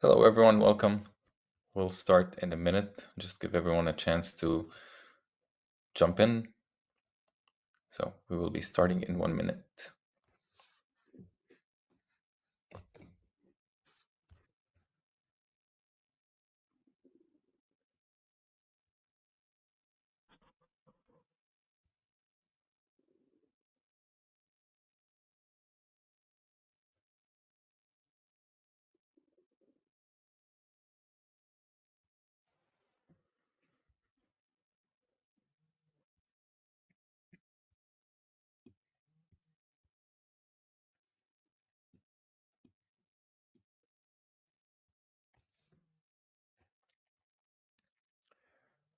Hello, everyone. Welcome. We'll start in a minute. Just give everyone a chance to jump in. So we will be starting in 1 minute.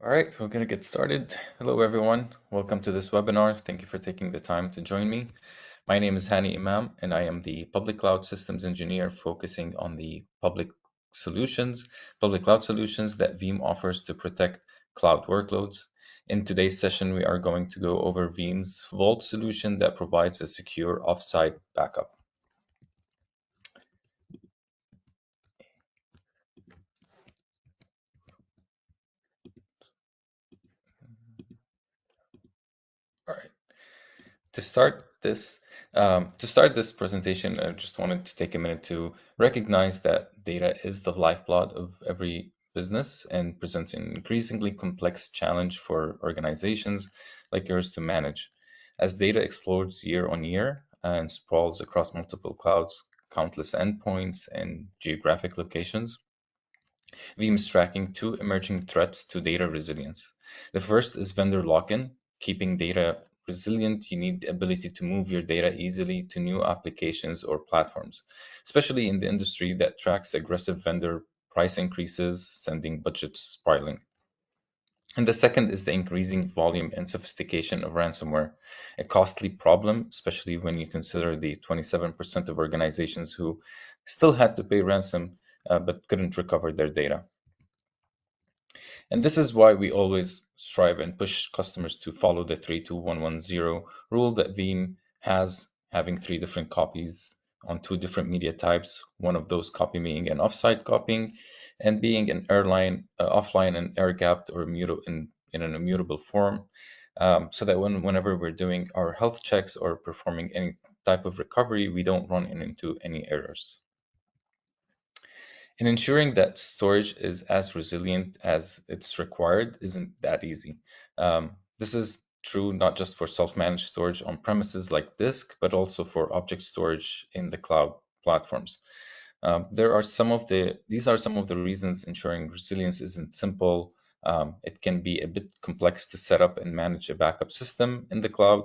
All right, we're going to get started. Hello, everyone. Welcome to this webinar. Thank you for taking the time to join me. My name is Hani Imam, and I am the Public Cloud Systems Engineer focusing on the public cloud solutions that Veeam offers to protect cloud workloads. In today's session, we are going to go over Veeam's Vault solution that provides a secure offsite backup. All right. To start this presentation, I just wanted to take a minute to recognize that data is the lifeblood of every business and presents an increasingly complex challenge for organizations like yours to manage. As data explodes year on year and sprawls across multiple clouds, countless endpoints, and geographic locations, Veeam is tracking two emerging threats to data resilience. The first is vendor lock-in. Keeping data resilient, you need the ability to move your data easily to new applications or platforms, especially in the industry that tracks aggressive vendor price increases, sending budgets spiraling. And the second is the increasing volume and sophistication of ransomware, a costly problem, especially when you consider the 27% of organizations who still had to pay ransom but couldn't recover their data. And this is why we always strive and push customers to follow the 32110 rule that Veeam has, having 3 different copies on 2 different media types, one of those copy being an offsite copying and being an offline and air-gapped or in an immutable form, so that whenever we're doing our health checks or performing any type of recovery, we don't run into any errors. And ensuring that storage is as resilient as it's required isn't that easy. This is true not just for self-managed storage on premises like disk, but also for object storage in the cloud platforms. These are some of the reasons ensuring resilience isn't simple. It can be a bit complex to set up and manage a backup system in the cloud.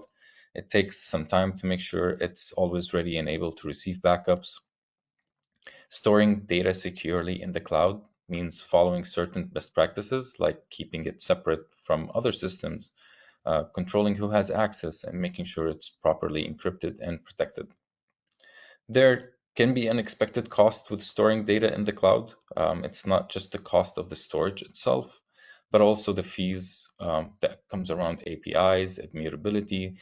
It takes some time to make sure it's always ready and able to receive backups. Storing data securely in the cloud means following certain best practices, like keeping it separate from other systems, controlling who has access, and making sure it's properly encrypted and protected. There can be unexpected costs with storing data in the cloud. It's not just the cost of the storage itself, but also the fees that comes around APIs, immutability,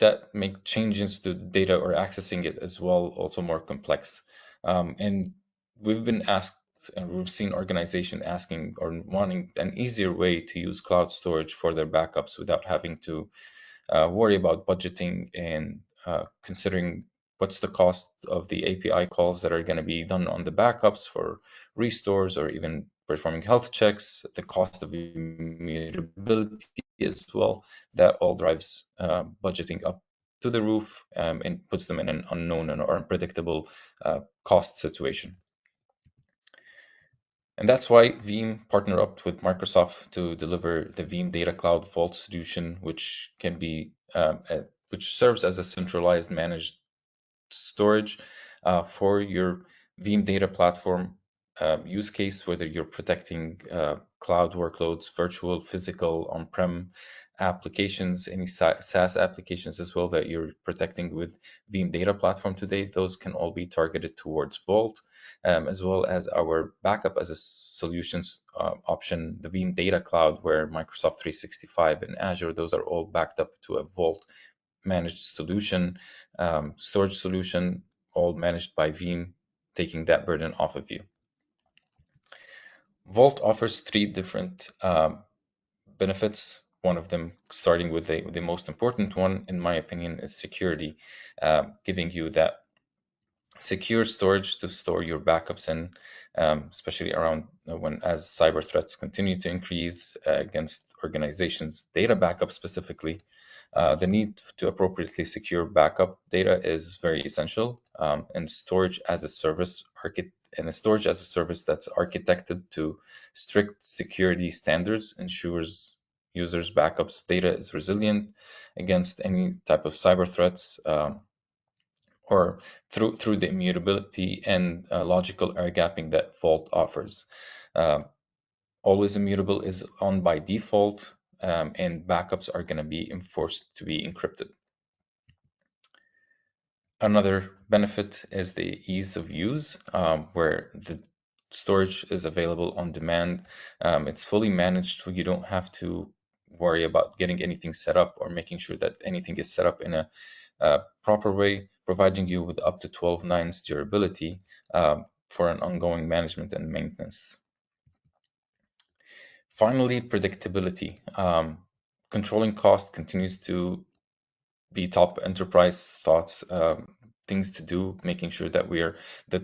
that make changes to data or accessing it as well also more complex. And we've been asked, and we've seen organizations asking or wanting an easier way to use cloud storage for their backups without having to worry about budgeting and considering what's the cost of the API calls that are going to be done on the backups for restores or even performing health checks, the cost of immutability as well. That all drives budgeting up to the roof and puts them in an unknown or unpredictable cost situation. And that's why Veeam partnered up with Microsoft to deliver the Veeam Data Cloud Vault solution, which can be which serves as a centralized managed storage for your Veeam data platform use case, whether you're protecting cloud workloads, virtual, physical, on-prem applications, any SaaS applications as well that you're protecting with Veeam Data Platform today. Those can all be targeted towards Vault, as well as our backup as a solutions option, the Veeam Data Cloud, where Microsoft 365 and Azure, those are all backed up to a Vault managed solution, storage solution, all managed by Veeam taking that burden off of you. Vault offers three different benefits. One of them, starting with the most important one, in my opinion, is security, giving you that secure storage to store your backups in, especially around as cyber threats continue to increase against organizations' data backup specifically. The need to appropriately secure backup data is very essential, and storage as a service that's architected to strict security standards ensures users' backups data is resilient against any type of cyber threats, or through the immutability and logical air gapping that Vault offers. Always immutable is on by default, and backups are going to be enforced to be encrypted. Another benefit is the ease of use, where the storage is available on demand. It's fully managed, so you don't have to worry about getting anything set up or making sure that anything is set up in a proper way, providing you with up to 12 nines durability for an ongoing management and maintenance. Finally, predictability. Controlling cost continues to be top enterprise thoughts, things to do, making sure that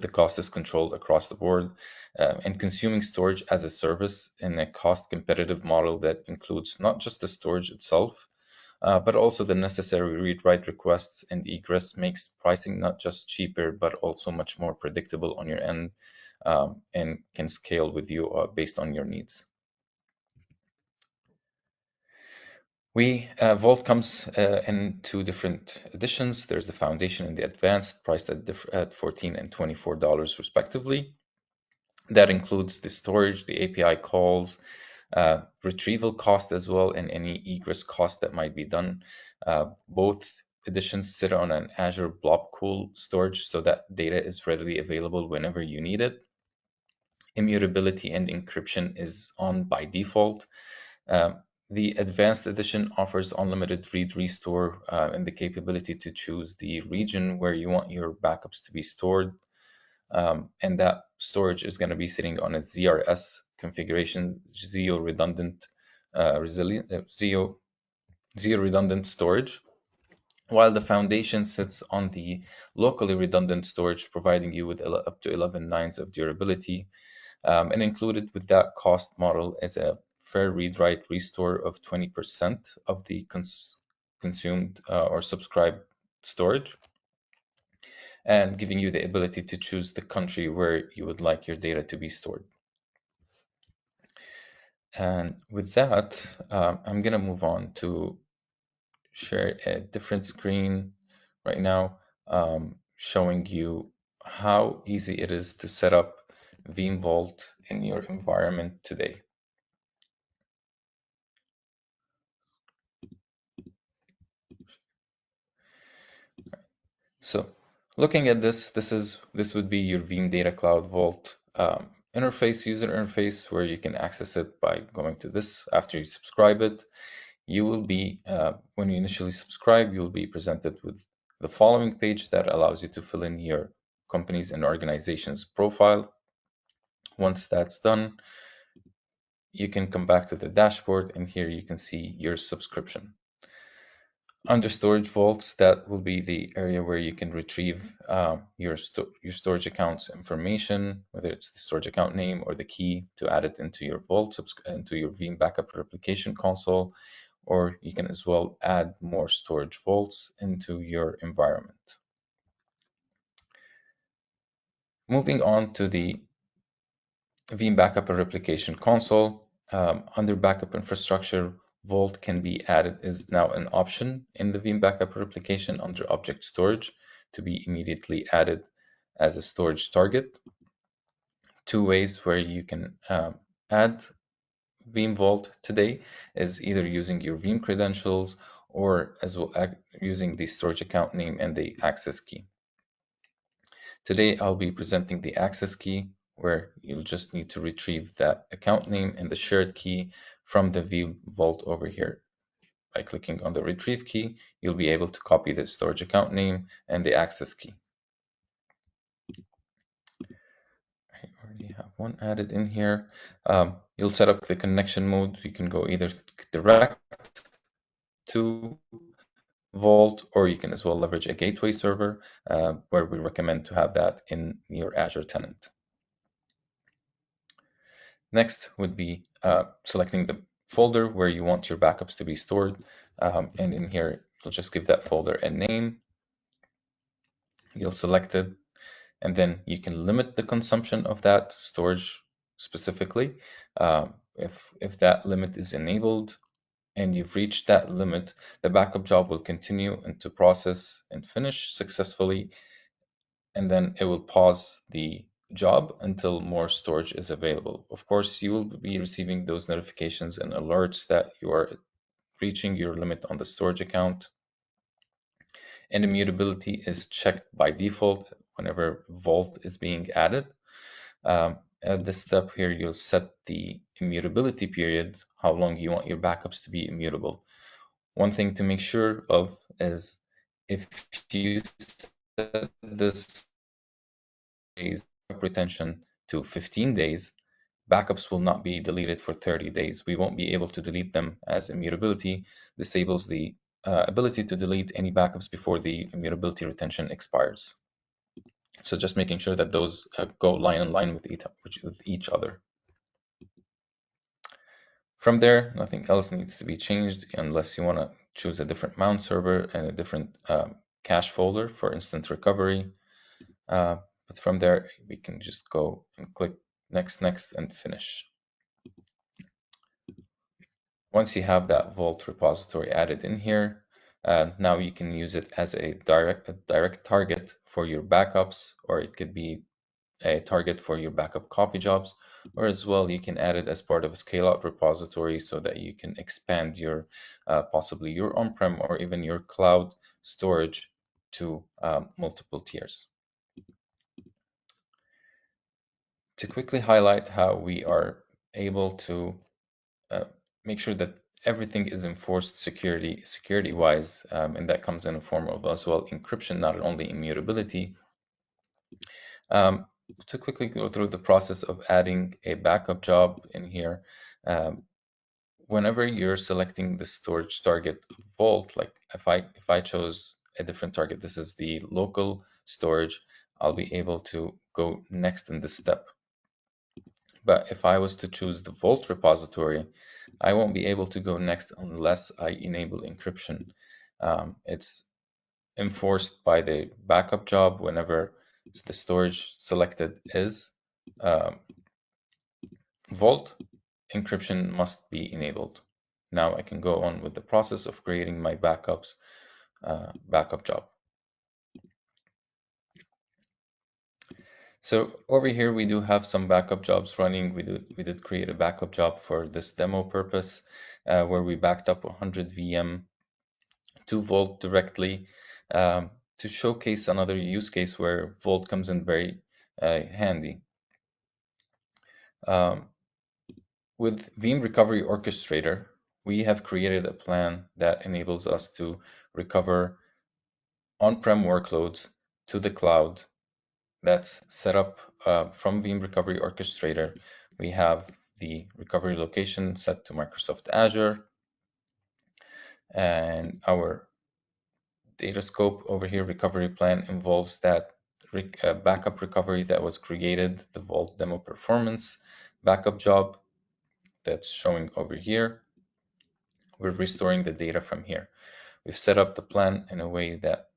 the cost is controlled across the board, and consuming storage as a service in a cost competitive model that includes not just the storage itself, but also the necessary read-write requests and egress makes pricing not just cheaper, but also much more predictable on your end, and can scale with you based on your needs. Vault comes in two different editions. There's the Foundation and the Advanced, priced at $14 and $24 respectively. That includes the storage, the API calls, retrieval cost as well, and any egress cost that might be done. Both editions sit on an Azure Blob Pool storage so that data is readily available whenever you need it. Immutability and encryption is on by default. The Advanced Edition offers unlimited read restore and the capability to choose the region where you want your backups to be stored. And that storage is going to be sitting on a ZRS configuration, zero redundant storage, while the Foundation sits on the locally redundant storage, providing you with up to 11 nines of durability. And included with that cost model is a fair read-write restore of 20% of the consumed or subscribed storage, and giving you the ability to choose the country where you would like your data to be stored. And with that, I'm going to move on to share a different screen right now, showing you how easy it is to set up Veeam Vault in your environment today. So looking at this would be your Veeam Data Cloud Vault user interface, where you can access it by going to this. After you subscribe it, you will be, when you initially subscribe, you'll be presented with the following page that allows you to fill in your company's and organization's profile. Once that's done, you can come back to the dashboard, and here you can see your subscription. Under storage vaults, that will be the area where you can retrieve your storage account's information, whether it's the storage account name or the key, to add it into your vault, into your Veeam Backup Replication console, or you can as well add more storage vaults into your environment. Moving on to the Veeam Backup Replication console, under backup infrastructure, Vault can be added, is now an option in the Veeam Backup Replication under object storage to be immediately added as a storage target. Two ways where you can add Veeam Vault today is either using your Veeam credentials or as well using the storage account name and the access key. Today, I'll be presenting the access key, where you'll just need to retrieve that account name and the shared key from the Veeam Vault over here. By clicking on the retrieve key, you'll be able to copy the storage account name and the access key. we have one added in here. You'll set up the connection mode. You can go either direct to Vault, or you can as well leverage a gateway server, where we recommend to have that in your Azure tenant. Next would be selecting the folder where you want your backups to be stored. And in here, you'll just give that folder a name. You'll select it, and then you can limit the consumption of that storage specifically. If that limit is enabled and you've reached that limit, the backup job will continue and to process and finish successfully, and then it will pause the job until more storage is available. Of course, you will be receiving those notifications and alerts that you are reaching your limit on the storage account. And immutability is checked by default whenever Vault is being added. At this step here, you'll set the immutability period, how long you want your backups to be immutable. One thing to make sure of is if you set this retention to 15 days, backups will not be deleted for 30 days. We won't be able to delete them, as immutability disables the ability to delete any backups before the immutability retention expires. So just making sure that those go line in line with each other. From there, nothing else needs to be changed unless you want to choose a different mount server and a different cache folder for instant recovery. But from there, we can just go and click next, and finish. Once you have that Vault repository added in here, now you can use it as a direct target for your backups, or it could be a target for your backup copy jobs, or as well you can add it as part of a scale-out repository so that you can expand your possibly your on-prem or even your cloud storage to multiple tiers. To quickly highlight how we are able to make sure that everything is enforced security-wise, and that comes in a form of as well encryption, not only immutability. To quickly go through the process of adding a backup job in here, whenever you're selecting the storage target Vault, like if I chose a different target, this is the local storage, I'll be able to go next in this step. But if I was to choose the Vault repository, I won't be able to go next unless I enable encryption. It's enforced by the backup job whenever the storage selected is Vault, encryption must be enabled. Now I can go on with the process of creating my backup job. So over here we do have some backup jobs running. We did create a backup job for this demo purpose, where we backed up 100 VM to Vault directly, to showcase another use case where Vault comes in very handy. With Veeam Recovery Orchestrator, we have created a plan that enables us to recover on-prem workloads to the cloud. That's set up from Veeam Recovery Orchestrator. We have the recovery location set to Microsoft Azure, and our data scope over here, recovery plan, involves that backup recovery that was created, the Vault demo performance backup job that's showing over here. We're restoring the data from here. We've set up the plan in a way that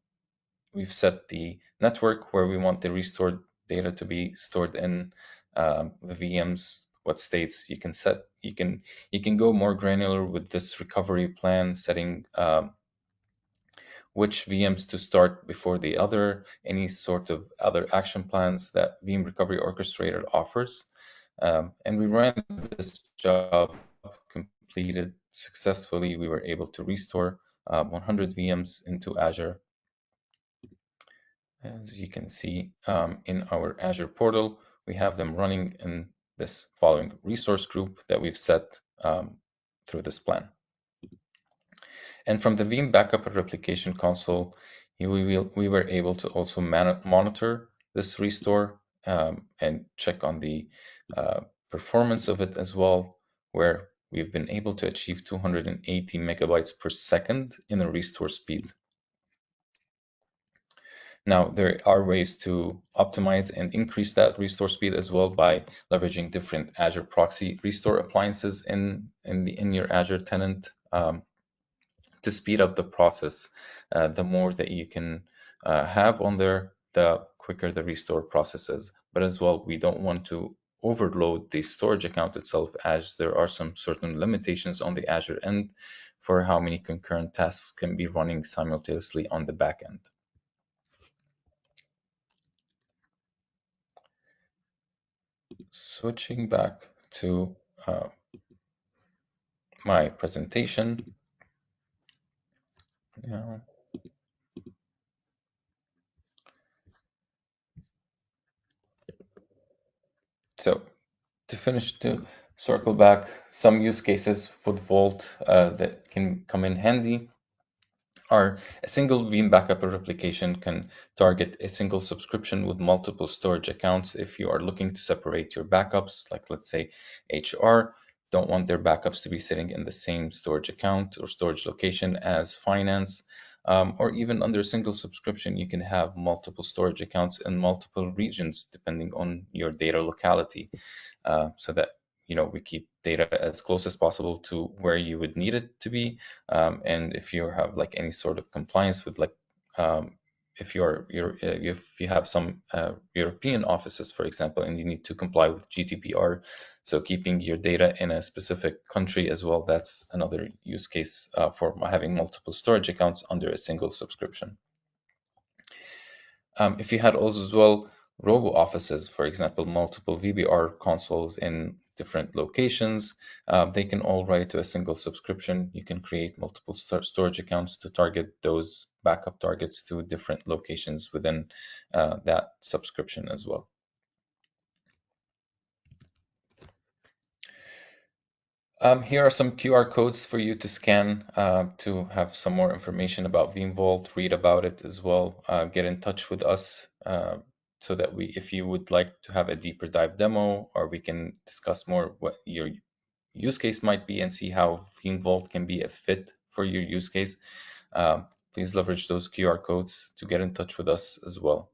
we've set the network where we want the restored data to be stored in, the VMs, what states you can set. You can go more granular with this recovery plan, setting which VMs to start before the other, any sort of other action plans that Veeam Recovery Orchestrator offers. And we ran this job, completed successfully. We were able to restore 100 VMs into Azure. As you can see in our Azure portal, we have them running in this following resource group that we've set through this plan. And from the Veeam Backup Replication console, we were able to also monitor this restore and check on the performance of it as well, where we've been able to achieve 280 megabytes per second in a restore speed. Now, there are ways to optimize and increase that restore speed as well by leveraging different Azure proxy restore appliances in your Azure tenant to speed up the process. The more that you can have on there, the quicker the restore process is. But as well, we don't want to overload the storage account itself, as there are some certain limitations on the Azure end for how many concurrent tasks can be running simultaneously on the back end. Switching back to my presentation. Yeah. So to circle back, some use cases with Vault that can come in handy are a single Veeam Backup Replication can target a single subscription with multiple storage accounts. If you are looking to separate your backups, like let's say HR, don't want their backups to be sitting in the same storage account or storage location as finance, or even under a single subscription, you can have multiple storage accounts in multiple regions depending on your data locality, so that we keep data as close as possible to where you would need it to be. And if you have like any sort of compliance with like if you have some European offices, for example, and you need to comply with GDPR, so keeping your data in a specific country as well, that's another use case for having multiple storage accounts under a single subscription. If you had also as well robo offices, for example, multiple VBR consoles in different locations, they can all write to a single subscription. You can create multiple storage accounts to target those backup targets to different locations within that subscription as well. Here are some QR codes for you to scan to have some more information about Veeam Vault, read about it as well, get in touch with us so that if you would like to have a deeper dive demo, or we can discuss more what your use case might be and see how Veeam Vault can be a fit for your use case, please leverage those QR codes to get in touch with us as well.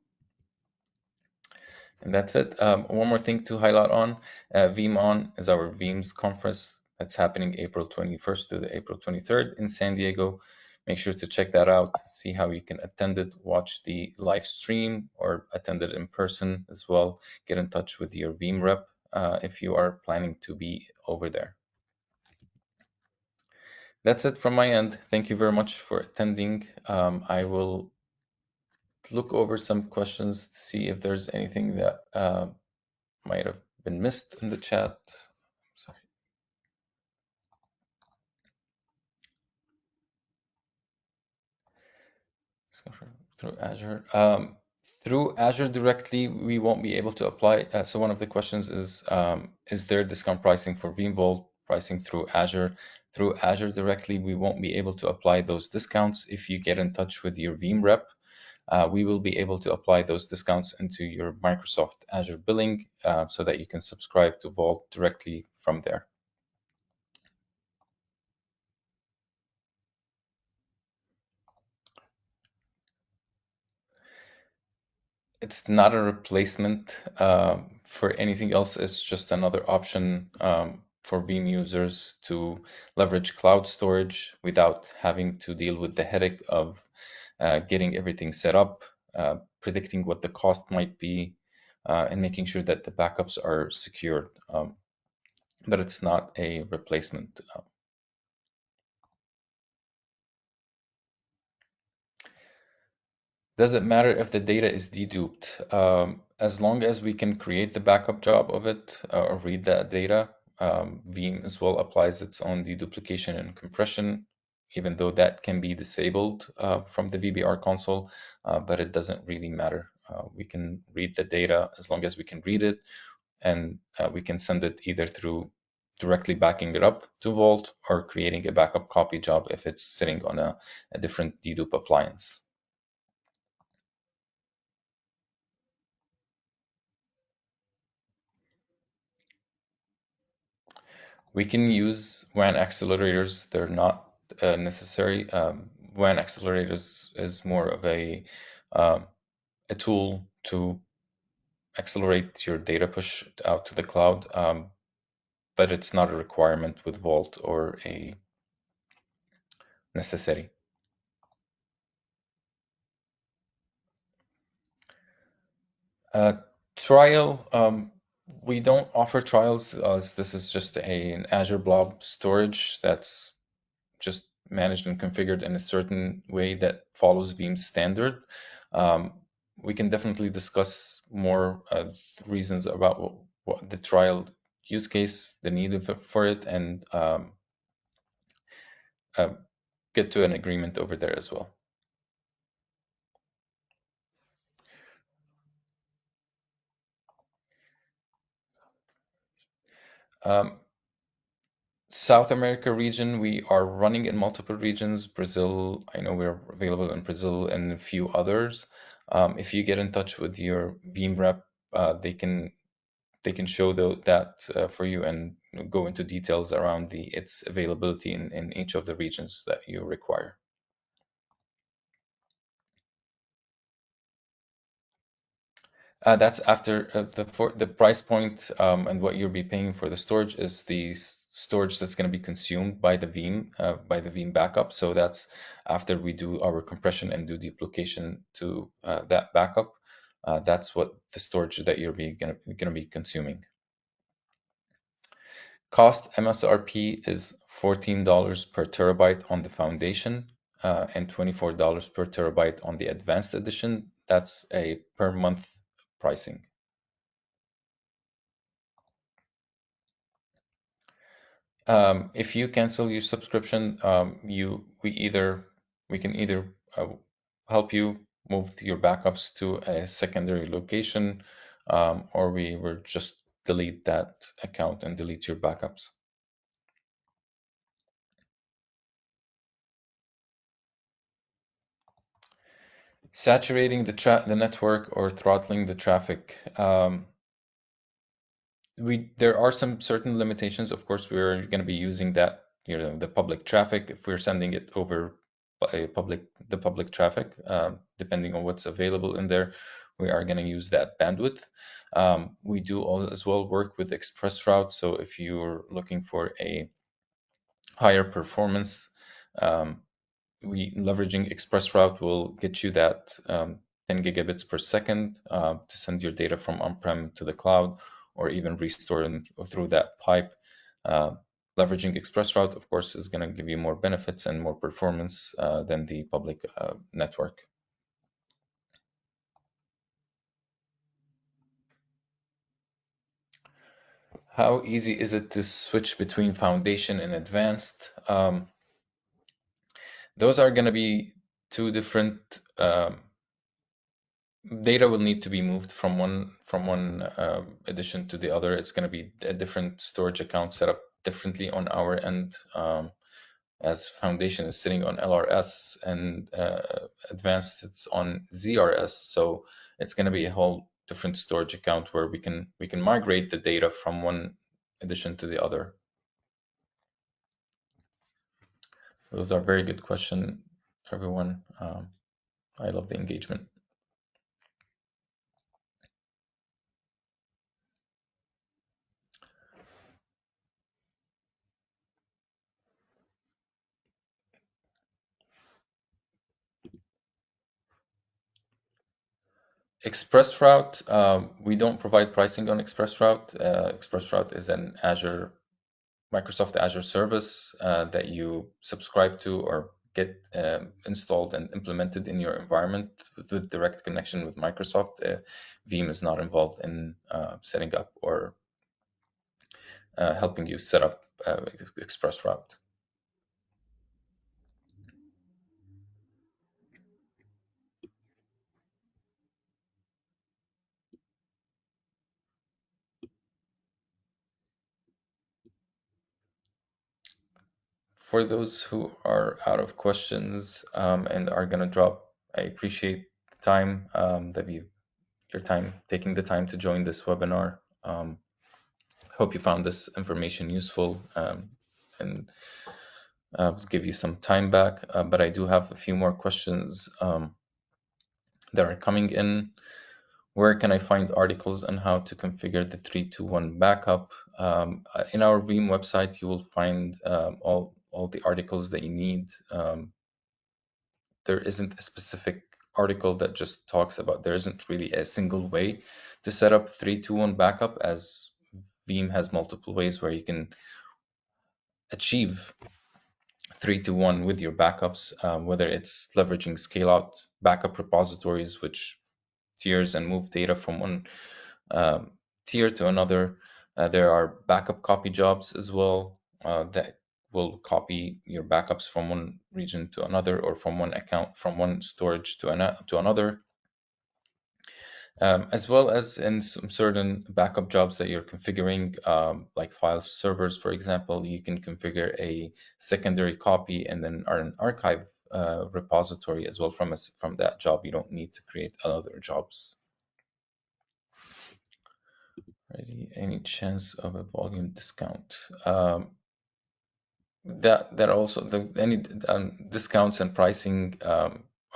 And that's it. One more thing to highlight on, Veeam On is our Veeam's conference that's happening April 21st to the April 23rd in San Diego. Make sure to check that out, see how you can attend it, watch the live stream, or attend it in person as well. Get in touch with your Veeam rep if you are planning to be over there. That's it from my end. Thank you very much for attending. I will look over some questions to see if there's anything that might have been missed in the chat. Sorry. Through Azure. Through Azure directly, we won't be able to apply. So one of the questions is there discount pricing for Veeam Vault pricing through Azure? Through Azure directly, we won't be able to apply those discounts. If you get in touch with your Veeam rep, we will be able to apply those discounts into your Microsoft Azure billing so that you can subscribe to Vault directly from there. It's not a replacement for anything else. It's just another option for Veeam users to leverage cloud storage without having to deal with the headache of getting everything set up, predicting what the cost might be, and making sure that the backups are secured. But it's not a replacement. Does it matter if the data is deduped? As long as we can create the backup job of it or read that data, Veeam as well applies its own deduplication and compression, even though that can be disabled from the VBR console, but it doesn't really matter. We can read the data as long as we can read it, and we can send it either through directly backing it up to Vault or creating a backup copy job if it's sitting on a different dedupe appliance. We can use WAN accelerators. They're not necessary. WAN accelerators is more of a tool to accelerate your data push out to the cloud, but it's not a requirement with Vault or a necessity. Trial, we don't offer trials as this is just an Azure Blob storage that's just managed and configured in a certain way that follows Veeam's standard. We can definitely discuss more reasons about what the trial use case, the need for it, and get to an agreement over there as well. South America region, we are running in multiple regions. Brazil, I know we're available in Brazil and a few others. If you get in touch with your Veeam rep, they can show that for you and go into details around its availability in each of the regions that you require. That's after the price point and what you'll be paying for the storage is the storage that's going to be consumed by the Veeam backup. So that's after we do our compression and do duplication to that backup. That's what the storage that you're going to be consuming. Cost MSRP is $14 per terabyte on the foundation and $24 per terabyte on the advanced edition. That's a per month pricing. If you cancel your subscription, we can either help you move your backups to a secondary location, or we will just delete that account and delete your backups. Saturating the network or throttling the traffic. There are some certain limitations. Of course, we're going to be using that, the public traffic. If we're sending it over the public traffic, depending on what's available in there, we are going to use that bandwidth. We do as well work with ExpressRoute. So if you're looking for a higher performance, leveraging ExpressRoute will get you that 10 gigabits per second to send your data from on-prem to the cloud, or even restore them through that pipe. Leveraging ExpressRoute, of course, is going to give you more benefits and more performance than the public network. How easy is it to switch between foundation and advanced? Those are going to be two different data will need to be moved from one edition to the other. It's going to be a different storage account set up differently on our end, as foundation is sitting on LRS and advanced it's on ZRS. So it's going to be a whole different storage account where we can migrate the data from one edition to the other. Those are very good questions, everyone. I love the engagement. ExpressRoute, we don't provide pricing on ExpressRoute. ExpressRoute is an Microsoft Azure service that you subscribe to or get installed and implemented in your environment with direct connection with Microsoft. Veeam is not involved in setting up or helping you set up ExpressRoute. For those who are out of questions and are going to drop, I appreciate the time your time, taking the time to join this webinar. Hope you found this information useful, and give you some time back, but I do have a few more questions that are coming in. Where can I find articles on how to configure the 3-2-1 backup? In our Veeam website, you will find all the articles that you need. There isn't a specific article that just talks about, there isn't really a single way to set up 3-2-1 backup, as Veeam has multiple ways where you can achieve 3-2-1 with your backups, whether it's leveraging scale out backup repositories, which tiers and move data from one tier to another. There are backup copy jobs as well that will copy your backups from one region to another, or from one account, from one storage to another. As well as in some certain backup jobs that you're configuring, like file servers, for example, you can configure a secondary copy and then an archive repository as well from that job. You don't need to create other jobs. Any chance of a volume discount? That also, any discounts and pricing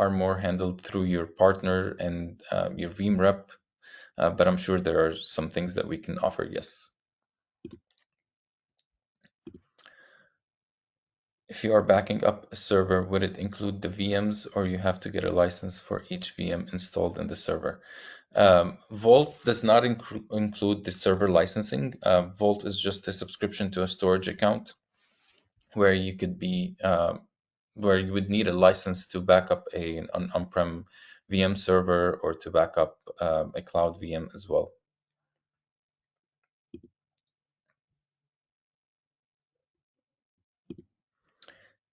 are more handled through your partner and your Veeam rep, but I'm sure there are some things that we can offer, yes. If you are backing up a server, would it include the VMs, or you have to get a license for each VM installed in the server? Vault does not include the server licensing. Vault is just a subscription to a storage account, where you could be where you would need a license to back up an on-prem VM server, or to back up a cloud VM as well.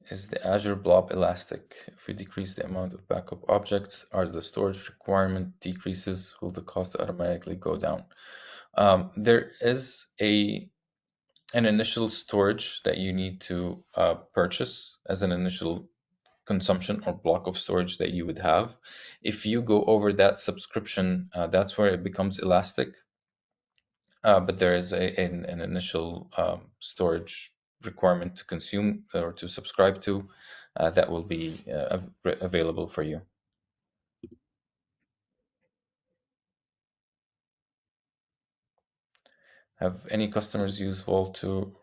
Is the Azure blob elastic? If we decrease the amount of backup objects, are the storage requirement decreases, will the cost automatically go down? There is an initial storage that you need to purchase as an initial consumption or block of storage that you would have. If you go over that subscription, that's where it becomes elastic. But there is an initial storage requirement to consume or to subscribe to that will be available for you. Have any customers used Vault to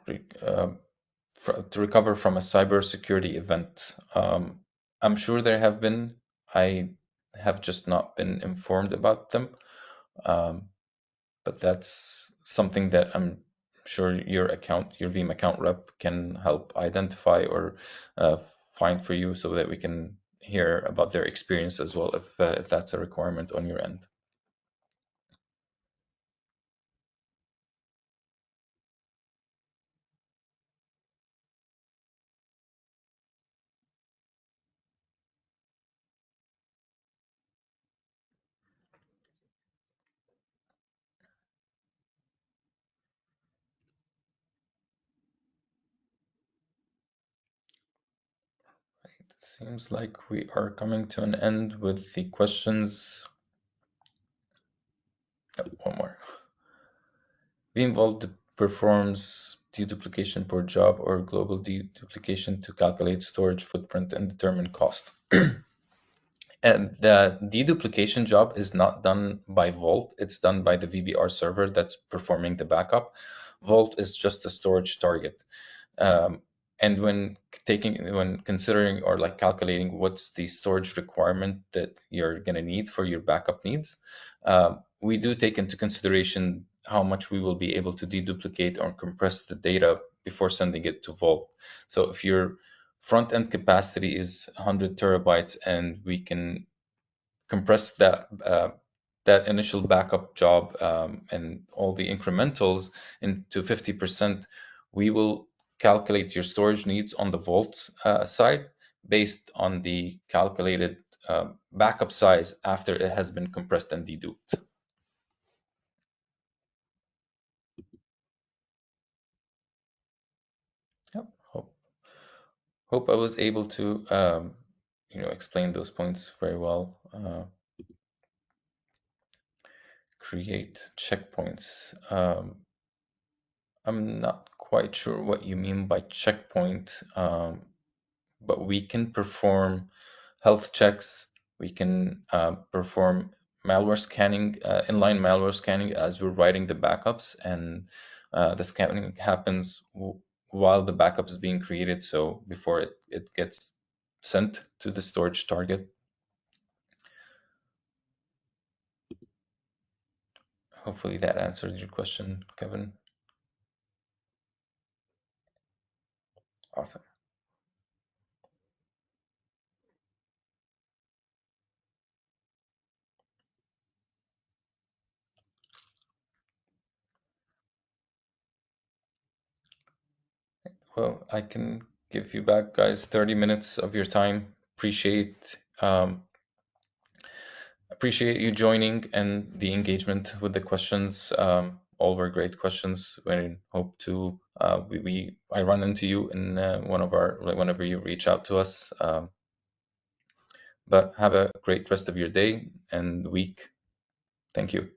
recover from a cybersecurity event? I'm sure there have been. I have just not been informed about them. But that's something that I'm sure your Veeam account rep can help identify or find for you, so that we can hear about their experience as well, if that's a requirement on your end. It seems like we are coming to an end with the questions. Oh, one more. Veeam Vault performs deduplication per job or global deduplication to calculate storage footprint and determine cost. And the deduplication job is not done by Vault, it's done by the VBR server that's performing the backup. Vault is just a storage target. And when considering or like calculating what's the storage requirement that you're going to need for your backup needs, we do take into consideration how much we will be able to deduplicate or compress the data before sending it to Vault. So if your front-end capacity is 100 terabytes and we can compress that initial backup job and all the incrementals into 50%, we will calculate your storage needs on the Vault side based on the calculated backup size after it has been compressed and deduped. Yep. Hope I was able to explain those points very well. Create checkpoints. I'm not quite sure what you mean by checkpoint, but we can perform health checks. We can perform malware scanning, inline malware scanning as we're writing the backups, and the scanning happens while the backup is being created, so before it gets sent to the storage target. Hopefully that answered your question, Kevin. Awesome. Well, I can give you back, guys, 30 minutes of your time. Appreciate you joining and the engagement with the questions. All were great questions. I hope to I run into you in whenever you reach out to us. But have a great rest of your day and week. Thank you.